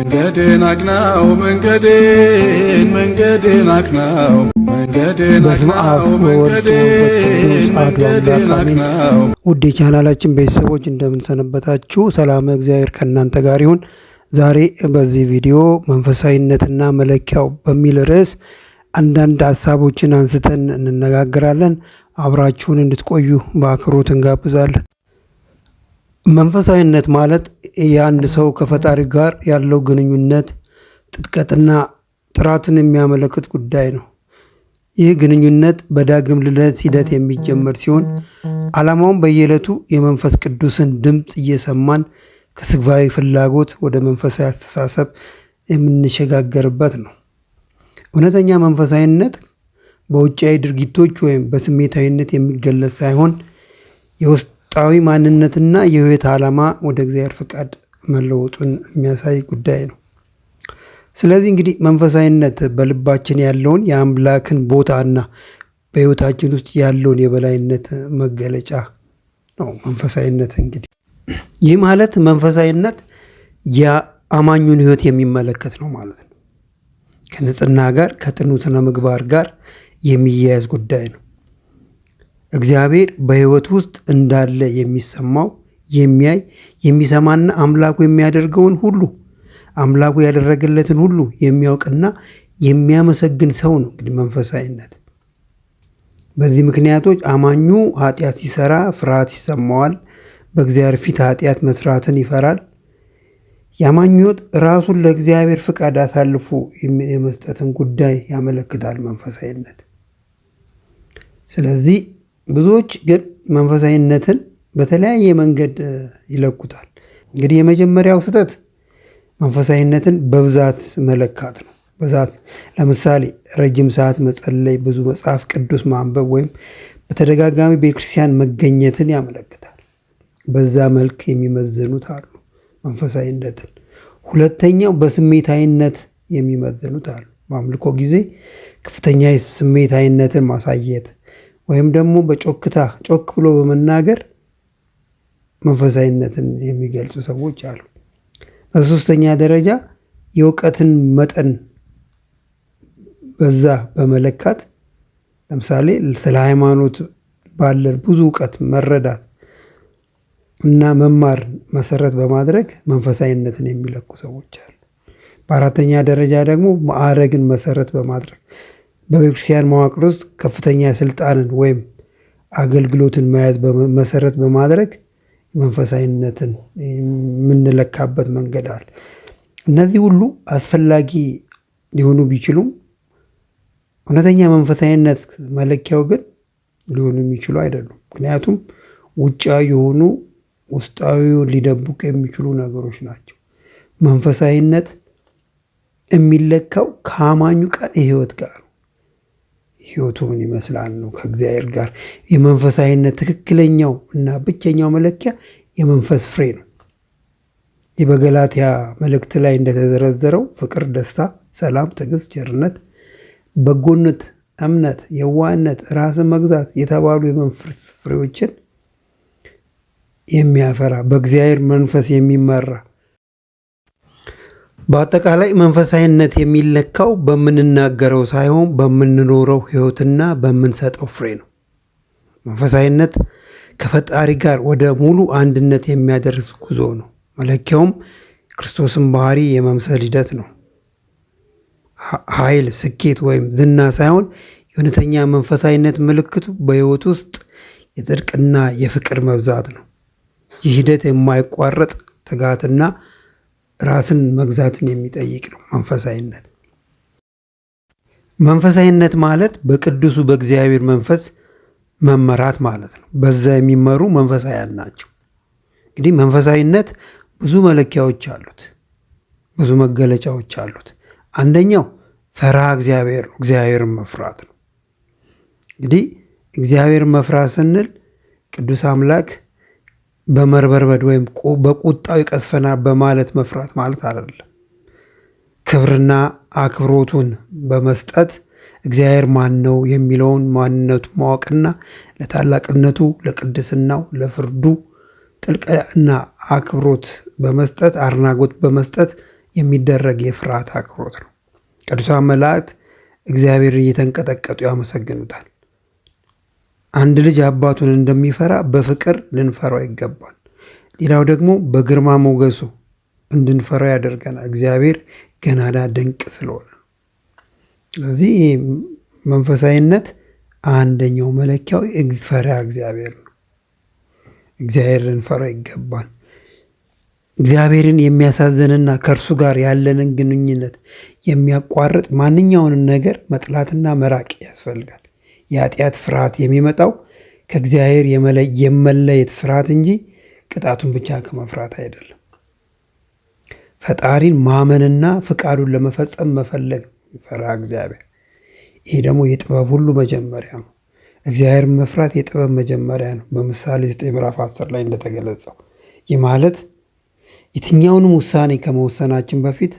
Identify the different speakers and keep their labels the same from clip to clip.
Speaker 1: መንገድን አቅናው መንገድን አቅናው
Speaker 2: በስመ አብ ወወልድ ወመንፈስ ቅዱስ አሐዱ አምላክ አሜን። ውድ የቻናላችን ቤተሰቦች እንደምን ሰነበታችሁ? ሰላም እግዚአብሔር ከእናንተ ጋር ይሁን። ዛሬ በዚህ ቪዲዮ መንፈሳዊነትና መለኪያው በሚል ርዕስ አንዳንድ ሀሳቦችን አንስተን እንነጋገራለን። አብራችሁን እንድትቆዩ በአክብሮት እንጋብዛለን። መንፈሳዊነት ማለት የአንድ ሰው ከፈጣሪ ጋር ያለው ግንኙነት ጥልቀትና ጥራትን የሚያመለክት ጉዳይ ነው። ይህ ግንኙነት በዳግም ልደት ሂደት የሚጀመር ሲሆን ዓላማውም በየዕለቱ የመንፈስ ቅዱስን ድምፅ እየሰማን ከስጋዊ ፍላጎት ወደ መንፈሳዊ አስተሳሰብ የምንሸጋገርበት ነው። እውነተኛ መንፈሳዊነት በውጫዊ ድርጊቶች ወይም በስሜታዊነት የሚገለጽ ሳይሆን የውስጣዊ ማንነትና የህይወት ዓላማ ወደ እግዚአብሔር ፈቃድ መለወጡን የሚያሳይ ጉዳይ ነው። ስለዚህ እንግዲህ መንፈሳዊነት በልባችን ያለውን የአምላክን ቦታና በህይወታችን ውስጥ ያለውን የበላይነት መገለጫ ነው። መንፈሳዊነት እንግዲህ ይህ ማለት መንፈሳዊነት የአማኙን ህይወት የሚመለከት ነው ማለት ነው። ከንጽህና ጋር ከጥኑ ስነ ምግባር ጋር የሚያያዝ ጉዳይ ነው። እግዚአብሔር በህይወት ውስጥ እንዳለ የሚሰማው የሚያይ የሚሰማና አምላኩ የሚያደርገውን ሁሉ አምላኩ ያደረገለትን ሁሉ የሚያውቅና የሚያመሰግን ሰው ነው እንግዲህ መንፈሳዊነት። በዚህ ምክንያቶች አማኙ ኃጢአት ሲሰራ ፍርሃት ይሰማዋል። በእግዚአብሔር ፊት ኃጢአት መስራትን ይፈራል። የአማኙ ሕይወት ራሱን ለእግዚአብሔር ፍቃድ አሳልፎ የመስጠትን ጉዳይ ያመለክታል መንፈሳዊነት። ስለዚህ ብዙዎች ግን መንፈሳዊነትን በተለያየ መንገድ ይለኩታል። እንግዲህ የመጀመሪያው ስህተት መንፈሳዊነትን በብዛት መለካት ነው። ብዛት ለምሳሌ ረጅም ሰዓት መጸለይ፣ ብዙ መጽሐፍ ቅዱስ ማንበብ ወይም በተደጋጋሚ ቤተክርስቲያን መገኘትን ያመለክታል። በዛ መልክ የሚመዝኑት አሉ መንፈሳዊነትን። ሁለተኛው በስሜታዊነት የሚመዝኑት አሉ። በአምልኮ ጊዜ ከፍተኛ ስሜታዊነትን ማሳየት ወይም ደግሞ በጮክታ ጮክ ብሎ በመናገር መንፈሳዊነትን የሚገልጹ ሰዎች አሉ። በሶስተኛ ደረጃ የእውቀትን መጠን በዛ በመለካት ለምሳሌ ስለ ሃይማኖት ባለን ብዙ እውቀት መረዳት እና መማር መሰረት በማድረግ መንፈሳዊነትን የሚለኩ ሰዎች አሉ። በአራተኛ ደረጃ ደግሞ ማዕረግን መሰረት በማድረግ በቤተክርስቲያን መዋቅር ውስጥ ከፍተኛ ስልጣንን ወይም አገልግሎትን መያዝ መሰረት በማድረግ መንፈሳዊነትን የምንለካበት መንገድ አለ። እነዚህ ሁሉ አስፈላጊ ሊሆኑ ቢችሉም እውነተኛ መንፈሳዊነት መለኪያው ግን ሊሆኑ የሚችሉ አይደሉም። ምክንያቱም ውጫዊ የሆኑ ውስጣዊውን ሊደብቁ የሚችሉ ነገሮች ናቸው። መንፈሳዊነት የሚለካው ከአማኙ ህይወት ጋር ነው። ህይወቱ ምን ይመስላል ነው ከእግዚአብሔር ጋር። የመንፈሳዊነት ትክክለኛው እና ብቸኛው መለኪያ የመንፈስ ፍሬ ነው። ይህ በገላትያ መልእክት ላይ እንደተዘረዘረው ፍቅር፣ ደስታ፣ ሰላም፣ ትዕግስት፣ ቸርነት፣ በጎነት፣ እምነት፣ የዋህነት፣ ራስን መግዛት የተባሉ የመንፈስ ፍሬዎችን የሚያፈራ በእግዚአብሔር መንፈስ የሚመራ በአጠቃላይ መንፈሳዊነት የሚለካው በምንናገረው ሳይሆን በምንኖረው ህይወትና በምንሰጠው ፍሬ ነው። መንፈሳዊነት ከፈጣሪ ጋር ወደ ሙሉ አንድነት የሚያደርስ ጉዞ ነው። መለኪያውም ክርስቶስን ባህሪ የመምሰል ሂደት ነው። ኃይል፣ ስኬት ወይም ዝና ሳይሆን የእውነተኛ መንፈሳዊነት ምልክቱ በህይወት ውስጥ የጽድቅና የፍቅር መብዛት ነው። ይህ ሂደት የማይቋረጥ ትጋትና ራስን መግዛትን የሚጠይቅ ነው። መንፈሳዊነት ማለት በቅዱሱ በእግዚአብሔር መንፈስ መመራት ማለት ነው። በዛ የሚመሩ መንፈሳውያን ናቸው። እንግዲህ መንፈሳዊነት ብዙ መለኪያዎች አሉት፣ ብዙ መገለጫዎች አሉት። አንደኛው ፈሪሃ እግዚአብሔር ነው። እግዚአብሔርን መፍራት ነው። እንግዲህ እግዚአብሔርን መፍራት ስንል ቅዱስ አምላክ በመርበርበድ ወይም በቁጣው ይቀስፈና በማለት መፍራት ማለት አይደለም። ክብርና አክብሮቱን በመስጠት እግዚአብሔር ማን ነው የሚለውን ማንነቱ ማወቅና ለታላቅነቱ፣ ለቅድስናው፣ ለፍርዱ ጥልቅና አክብሮት በመስጠት አድናቆት በመስጠት የሚደረግ የፍርሃት አክብሮት ነው። ቅዱሳን መላእክት እግዚአብሔርን እየተንቀጠቀጡ ያመሰግኑታል። አንድ ልጅ አባቱን እንደሚፈራ በፍቅር ልንፈራው ይገባል። ሌላው ደግሞ በግርማ ሞገሱ እንድንፈራው ያደርገናል። እግዚአብሔር ገናና ድንቅ ስለሆነ። ስለዚህ መንፈሳዊነት አንደኛው መለኪያው ፈሪሃ እግዚአብሔር ነው። እግዚአብሔር ልንፈራው ይገባል። እግዚአብሔርን የሚያሳዝንና ከእርሱ ጋር ያለንን ግንኙነት የሚያቋርጥ ማንኛውንም ነገር መጥላትና መራቅ ያስፈልጋል። የኃጢአት ፍርሃት የሚመጣው ከእግዚአብሔር የመለየት ፍርሃት እንጂ ቅጣቱን ብቻ ከመፍራት አይደለም። ፈጣሪን ማመንና ፍቃዱን ለመፈጸም መፈለግ ፈሪሃ እግዚአብሔር። ይሄ ደግሞ የጥበብ ሁሉ መጀመሪያ ነው። እግዚአብሔር መፍራት የጥበብ መጀመሪያ ነው። በምሳሌ 9 ምዕራፍ 10 ላይ እንደተገለጸው ይህ ማለት የትኛውንም ውሳኔ ከመወሰናችን በፊት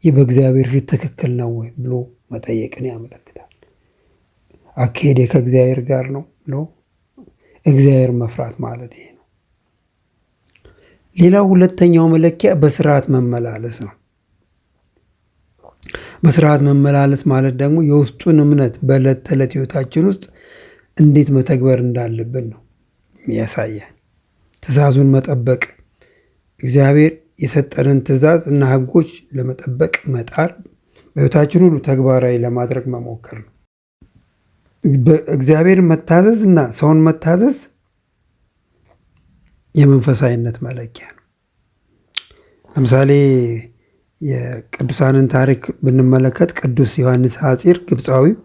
Speaker 2: ይህ በእግዚአብሔር ፊት ትክክል ነው ወይ ብሎ መጠየቅን ያመለክታል። አካሄዴ ከእግዚአብሔር ጋር ነው ብሎ እግዚአብሔር መፍራት ማለት ይሄ ነው። ሌላው ሁለተኛው መለኪያ በስርዓት መመላለስ ነው። በስርዓት መመላለስ ማለት ደግሞ የውስጡን እምነት በዕለት ተዕለት ሕይወታችን ውስጥ እንዴት መተግበር እንዳለብን ነው የሚያሳየን። ትእዛዙን መጠበቅ፣ እግዚአብሔር የሰጠንን ትእዛዝ እና ሕጎች ለመጠበቅ መጣር፣ በሕይወታችን ሁሉ ተግባራዊ ለማድረግ መሞከር ነው። እግዚአብሔርን መታዘዝ እና ሰውን መታዘዝ የመንፈሳዊነት መለኪያ ነው። ለምሳሌ የቅዱሳንን ታሪክ ብንመለከት ቅዱስ ዮሐንስ ሐፂር ግብፃዊው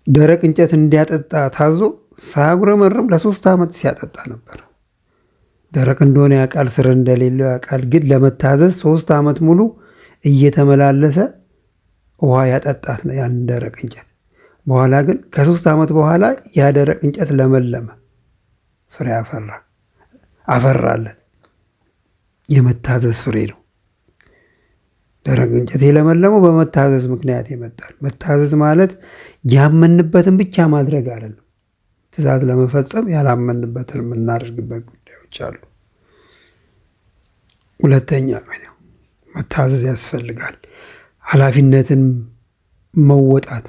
Speaker 2: ደረቅ እንጨት እንዲያጠጣ ታዞ ሳያጉረመርም ለ3 ዓመት ሲያጠጣ ነበር። ደረቅ እንደሆነ ያውቃል፣ ስር እንደሌለው ያውቃል። ግን ለመታዘዝ 3 ዓመት ሙሉ እየተመላለሰ ውሃ ያጠጣት ነው ያን ደረቅ እንጨት። በኋላ ግን ከ3 ዓመት በኋላ ያ ደረቅ እንጨት ለመለመ፣ ፍሬ አፈራለት። የመታዘዝ ፍሬ ነው። ደረቅ እንጨት የለመለመው በመታዘዝ ምክንያት ይመጣል። መታዘዝ ማለት ያመንበትን ብቻ ማድረግ አይደለም። ትእዛዝ ለመፈጸም ያላመንበትን የምናደርግበት ጉዳዮች አሉ። ሁለተኛ መታዘዝ ያስፈልጋል። ኃላፊነትን መወጣት።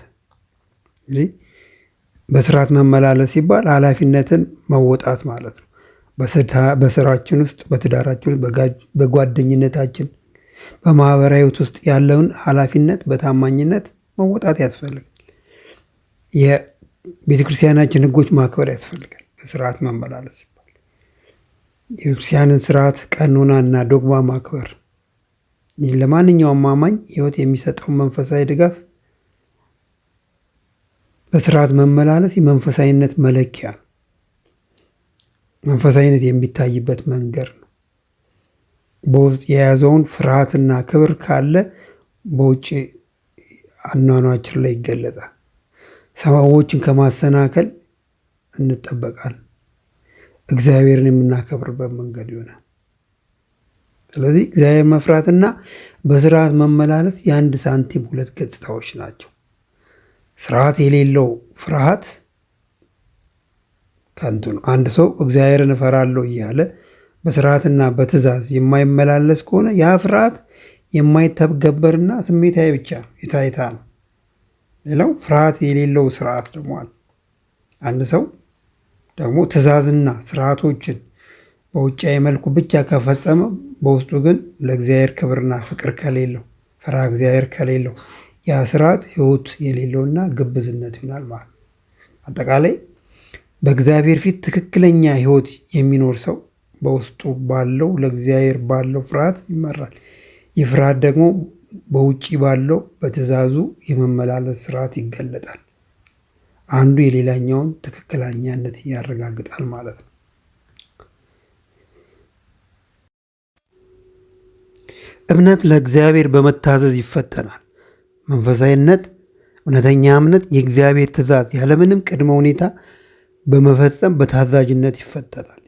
Speaker 2: በስርዓት መመላለስ ሲባል ኃላፊነትን መወጣት ማለት ነው። በስራችን ውስጥ፣ በትዳራችን፣ በጓደኝነታችን፣ በማህበራዊ ሕይወት ውስጥ ያለውን ኃላፊነት በታማኝነት መወጣት ያስፈልጋል። የቤተክርስቲያናችን ሕጎች ማክበር ያስፈልጋል። በስርዓት መመላለስ ሲባል የቤተክርስቲያንን ስርዓት፣ ቀኖና እና ዶግማ ማክበር ለማንኛውም አማኝ ሕይወት የሚሰጠውን መንፈሳዊ ድጋፍ። በስርዓት መመላለስ የመንፈሳዊነት መለኪያ ነው። መንፈሳዊነት የሚታይበት መንገድ ነው። በውስጥ የያዘውን ፍርሃትና ክብር ካለ በውጭ አኗኗችን ላይ ይገለጻል። ሰዎችን ከማሰናከል እንጠበቃለን። እግዚአብሔርን የምናከብርበት መንገድ ይሆናል። ስለዚህ እግዚአብሔር መፍራትና በስርዓት መመላለስ የአንድ ሳንቲም 2 ገጽታዎች ናቸው። ስርዓት የሌለው ፍርሃት ከንቱ ነው። አንድ ሰው እግዚአብሔርን እፈራለሁ እያለ በስርዓትና በትእዛዝ የማይመላለስ ከሆነ ያ ፍርሃት የማይተገበርና ስሜታዊ ብቻ የታይታ ነው። ሌላው ፍርሃት የሌለው ስርዓት ደግሞ አለ። አንድ ሰው ደግሞ ትእዛዝና ስርዓቶችን በውጫዊ መልኩ ብቻ ከፈጸመ በውስጡ ግን ለእግዚአብሔር ክብርና ፍቅር ከሌለው፣ ፈሪሃ እግዚአብሔር ከሌለው ያ ስርዓት ሕይወት የሌለውና ግብዝነት ይሆናል ማለት ነው። አጠቃላይ በእግዚአብሔር ፊት ትክክለኛ ሕይወት የሚኖር ሰው በውስጡ ባለው ለእግዚአብሔር ባለው ፍርሃት ይመራል። ይህ ፍርሃት ደግሞ በውጭ ባለው በትእዛዙ የመመላለስ ስርዓት ይገለጣል። አንዱ የሌላኛውን ትክክለኛነት ያረጋግጣል ማለት ነው። እምነት ለእግዚአብሔር በመታዘዝ ይፈተናል። መንፈሳዊነት፣ እውነተኛ እምነት የእግዚአብሔር ትእዛዝ ያለምንም ቅድመ ሁኔታ በመፈጸም በታዛዥነት ይፈተናል።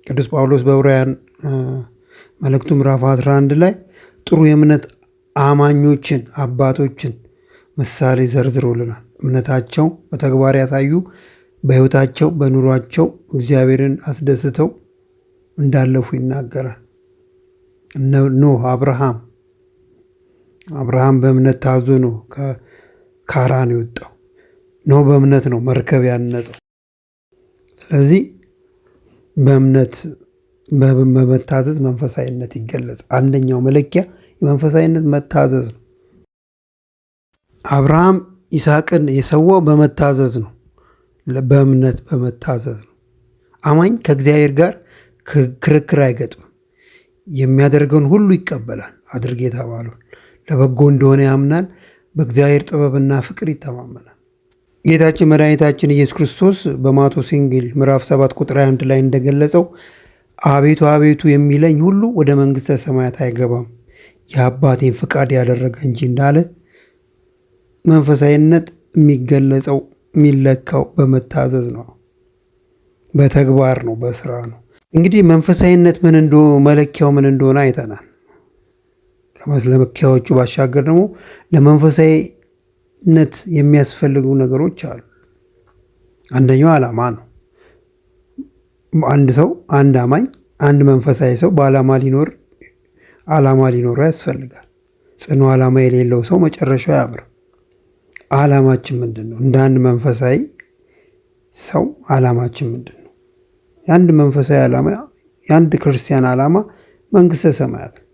Speaker 2: ቅዱስ ጳውሎስ በዕብራውያን መልእክቱ ምዕራፍ 11 ላይ ጥሩ የእምነት አማኞችን አባቶችን ምሳሌ ዘርዝሮልናል። እምነታቸው በተግባር ያሳዩ፣ በሕይወታቸው በኑሯቸው እግዚአብሔርን አስደስተው እንዳለፉ ይናገራል። ኖህ፣ አብርሃም በእምነት ታዞ ነው ከካራን የወጣው። ኖህ በእምነት ነው መርከብ ያነጸው። ስለዚህ በእምነት በመታዘዝ መንፈሳዊነት ይገለጽ። አንደኛው መለኪያ የመንፈሳዊነት መታዘዝ ነው። አብርሃም ይስሐቅን የሰዋው በመታዘዝ ነው፣ በእምነት በመታዘዝ ነው። አማኝ ከእግዚአብሔር ጋር ክርክር አይገጥምም። የሚያደርገውን ሁሉ ይቀበላል። አድርግ የተባለውን ለበጎ እንደሆነ ያምናል። በእግዚአብሔር ጥበብና ፍቅር ይተማመናል። ጌታችን መድኃኒታችን ኢየሱስ ክርስቶስ በማቴዎስ ወንጌል ምዕራፍ 7 ቁጥር 21 ላይ እንደገለጸው አቤቱ አቤቱ የሚለኝ ሁሉ ወደ መንግሥተ ሰማያት አይገባም የአባቴን ፍቃድ ያደረገ እንጂ እንዳለ፣ መንፈሳዊነት የሚገለጸው የሚለካው በመታዘዝ ነው፣ በተግባር ነው፣ በስራ ነው። እንግዲህ መንፈሳዊነት መለኪያው ምን እንደሆነ አይተናል። ከመለኪያዎቹ ባሻገር ደግሞ ለመንፈሳዊነት የሚያስፈልጉ ነገሮች አሉ። አንደኛው ዓላማ ነው። አንድ አማኝ፣ አንድ መንፈሳዊ ሰው በዓላማ ሊኖረው ያስፈልጋል። ጽኑ ዓላማ የሌለው ሰው መጨረሻው አያምርም። ዓላማችን ምንድን ነው? እንደ አንድ መንፈሳዊ ሰው ዓላማችን ምንድን ነው? የአንድ መንፈሳዊ ዓላማ፣ የአንድ ክርስቲያን ዓላማ መንግሥተ ሰማያት ነው።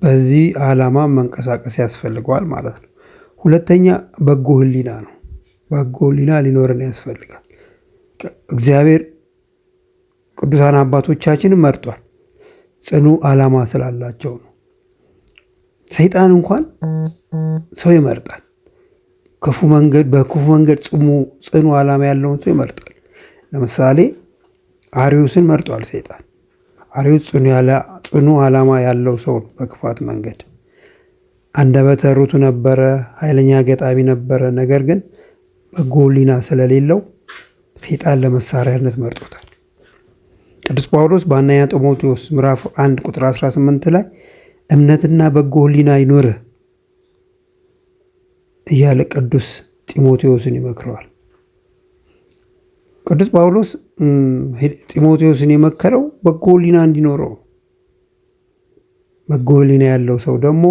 Speaker 2: በዚህ ዓላማ መንቀሳቀስ ያስፈልገዋል ማለት ነው። ሁለተኛ በጎ ሕሊና ነው። በጎ ሕሊና ሊኖረን ያስፈልጋል። እግዚአብሔር ቅዱሳን አባቶቻችንን መርጧል። ጽኑ ዓላማ ስላላቸው ነው። ሰይጣን እንኳን ሰው ይመርጣል። በክፉ መንገድ ጽኑ ዓላማ ያለውን ሰው ይመርጣል። ለምሳሌ አርዮስን መርጧል ሰይጣን። አርዮስ ጽኑ ዓላማ ያለው ሰው ነው። በክፋት መንገድ አንደበተ ርቱዕ ነበረ፣ ኃይለኛ ገጣሚ ነበረ። ነገር ግን በጎ ሕሊና ስለሌለው ሰይጣን ለመሳሪያነት መርጦታል። ቅዱስ ጳውሎስ በአንደኛ ጢሞቴዎስ ምዕራፍ 1 ቁጥር 18 ላይ እምነትና በጎ ሕሊና ይኑርህ እያለ ቅዱስ ጢሞቴዎስን ይመክረዋል። ቅዱስ ጳውሎስ ጢሞቴዎስን የመከረው በጎ ሕሊና እንዲኖረው። በጎ ሕሊና ያለው ሰው ደግሞ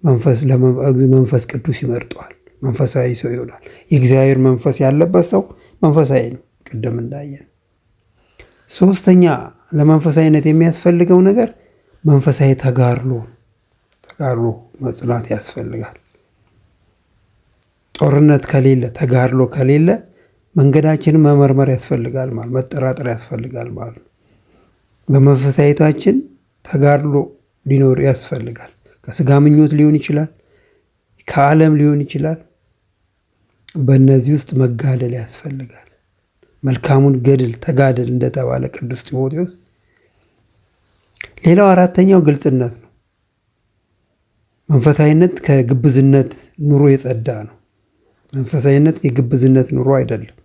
Speaker 2: መንፈስ ቅዱስ ይመርጠዋል። መንፈሳዊ ሰው ይሆናል። የእግዚአብሔር መንፈስ ያለበት ሰው መንፈሳዊ ነው፣ ቅድም እንዳየን። ሶስተኛ ለመንፈሳዊነት የሚያስፈልገው ነገር መንፈሳዊ ተጋድሎ መጽናት ያስፈልጋል። ጦርነት ከሌለ፣ ተጋድሎ ከሌለ መንገዳችንን መመርመር ያስፈልጋል ማለት፣ መጠራጠር ያስፈልጋል ማለት ነው። በመንፈሳዊታችን ተጋድሎ ሊኖር ያስፈልጋል። ከስጋ ምኞት ሊሆን ይችላል፣ ከዓለም ሊሆን ይችላል። በእነዚህ ውስጥ መጋደል ያስፈልጋል። መልካሙን ገድል ተጋደል እንደተባለ ቅዱስ ጢሞቴዎስ። ሌላው አራተኛው ግልጽነት ነው። መንፈሳዊነት ከግብዝነት ኑሮ የጸዳ ነው። መንፈሳዊነት የግብዝነት ኑሮ አይደለም፣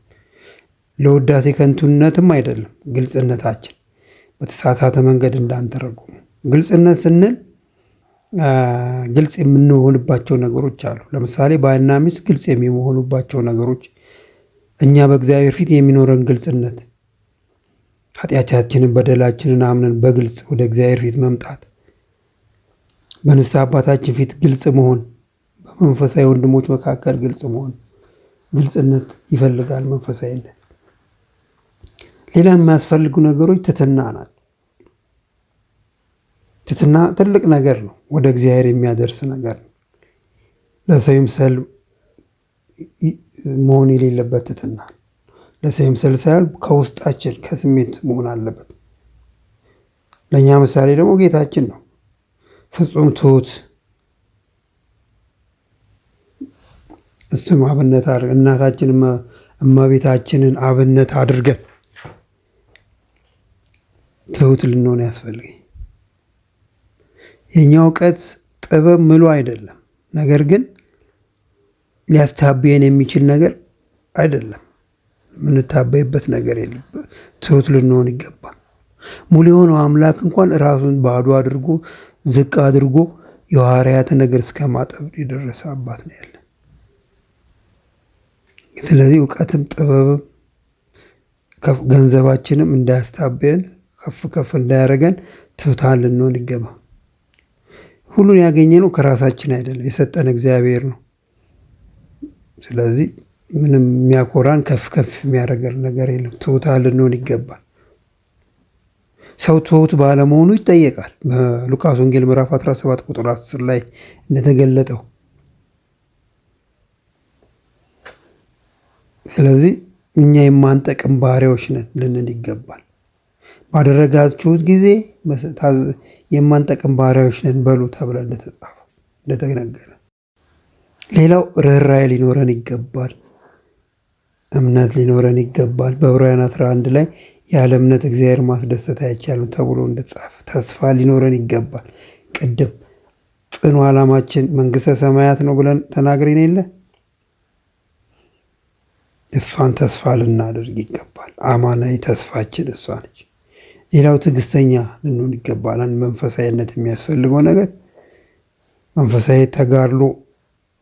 Speaker 2: ለውዳሴ ከንቱነትም አይደለም። ግልጽነታችን በተሳሳተ መንገድ እንዳንተረጉሙ። ግልጽነት ስንል ግልጽ የምንሆንባቸው ነገሮች አሉ። ለምሳሌ ባልና ሚስት ግልጽ የሚሆኑባቸው ነገሮች፣ እኛ በእግዚአብሔር ፊት የሚኖረን ግልጽነት፣ ኃጢአታችንን በደላችንን አምነን በግልጽ ወደ እግዚአብሔር ፊት መምጣት፣ በንስሐ አባታችን ፊት ግልጽ መሆን፣ በመንፈሳዊ ወንድሞች መካከል ግልጽ መሆን፣ ግልጽነት ይፈልጋል መንፈሳዊነት። ሌላ የሚያስፈልጉ ነገሮች ትሕትና ናት። ትሕትና ትልቅ ነገር ነው፣ ወደ እግዚአብሔር የሚያደርስ ነገር ነው። ለሰው ይምሰል መሆን የሌለበት ትሕትና፣ ለሰው ይምሰል ሳይሆን ከውስጣችን ከስሜት መሆን አለበት። ለእኛ ምሳሌ ደግሞ ጌታችን ነው። ፍጹም ትሑት፣ እሱም አብነት አድርገን እናታችን እመቤታችንን አብነት አድርገን ትሑት ልንሆን ያስፈልግ። የእኛ እውቀት ጥበብ ምሉ አይደለም፣ ነገር ግን ሊያስታበየን የሚችል ነገር አይደለም። የምንታበይበት ነገር የለም። ትሑት ልንሆን ይገባል። ሙሉ የሆነው አምላክ እንኳን ራሱን ባዶ አድርጎ ዝቅ አድርጎ የሐዋርያትን እግር እስከ ማጠብ የደረሰ አባት ነው ያለን። ስለዚህ እውቀትም ጥበብም ገንዘባችንም እንዳያስታበየን፣ ከፍ ከፍ እንዳያደርገን ትሑታን ልንሆን ይገባ። ሁሉን ያገኘነው ከራሳችን አይደለም፣ የሰጠን እግዚአብሔር ነው። ስለዚህ ምንም የሚያኮራን ከፍ ከፍ የሚያደርገን ነገር የለም። ትሑታን ልንሆን ይገባል። ሰው ትሑት ባለመሆኑ ይጠየቃል። በሉቃስ ወንጌል ምዕራፍ 17 ቁጥር 10 ላይ እንደተገለጠው። ስለዚህ እኛ የማንጠቅም ባሪያዎች ነን ልንል ይገባል። ባደረጋችሁት ጊዜ የማንጠቅም ባሪያዎች ነን በሉ ተብለ እንደተጻፈ እንደተነገረ። ሌላው ርኅራኄ ሊኖረን ይገባል። እምነት ሊኖረን ይገባል። በዕብራውያን 11 ላይ ያለ እምነት እግዚአብሔር ማስደሰት አይቻልም ተብሎ እንደተጻፈ ተስፋ ሊኖረን ይገባል። ቅድም ጽኑ ዓላማችን መንግሥተ ሰማያት ነው ብለን ተናግረን የለ? እሷን ተስፋ ልናደርግ ይገባል። አማናዊ ተስፋችን እሷ ነች። ሌላው ትዕግስተኛ ልንሆን ይገባል። አንድ መንፈሳዊነት የሚያስፈልገው ነገር መንፈሳዊ ተጋድሎ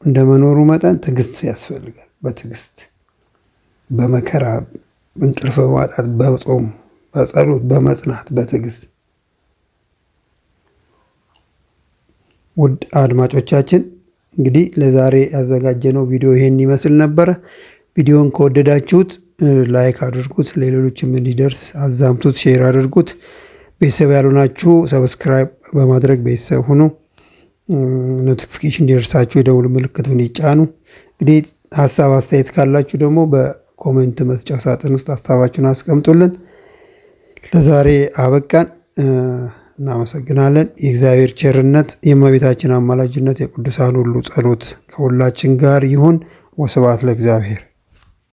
Speaker 2: እንደመኖሩ መጠን ትዕግስት ያስፈልጋል። በትዕግስት በመከራ እንቅልፍ በማጣት በጾም በጸሎት በመጽናት በትዕግስት። ውድ አድማጮቻችን እንግዲህ ለዛሬ ያዘጋጀነው ቪዲዮ ይሄን ይመስል ነበረ። ቪዲዮን ከወደዳችሁት ላይክ አድርጉት፣ ለሌሎችም እንዲደርስ አዛምቱት፣ ሼር አድርጉት። ቤተሰብ ያልሆናችሁ ሰብስክራይብ በማድረግ ቤተሰብ ሁኑ። ኖቲፊኬሽን እንዲደርሳችሁ የደውል ምልክቱን ይጫኑ። እንግዲህ ሀሳብ አስተያየት ካላችሁ ደግሞ በኮሜንት መስጫው ሳጥን ውስጥ ሀሳባችሁን አስቀምጡልን። ለዛሬ አበቃን። እናመሰግናለን። የእግዚአብሔር ቸርነት፣ የእመቤታችን አማላጅነት፣ የቅዱሳን ሁሉ ጸሎት ከሁላችን ጋር ይሁን። ወስብሐት ለእግዚአብሔር።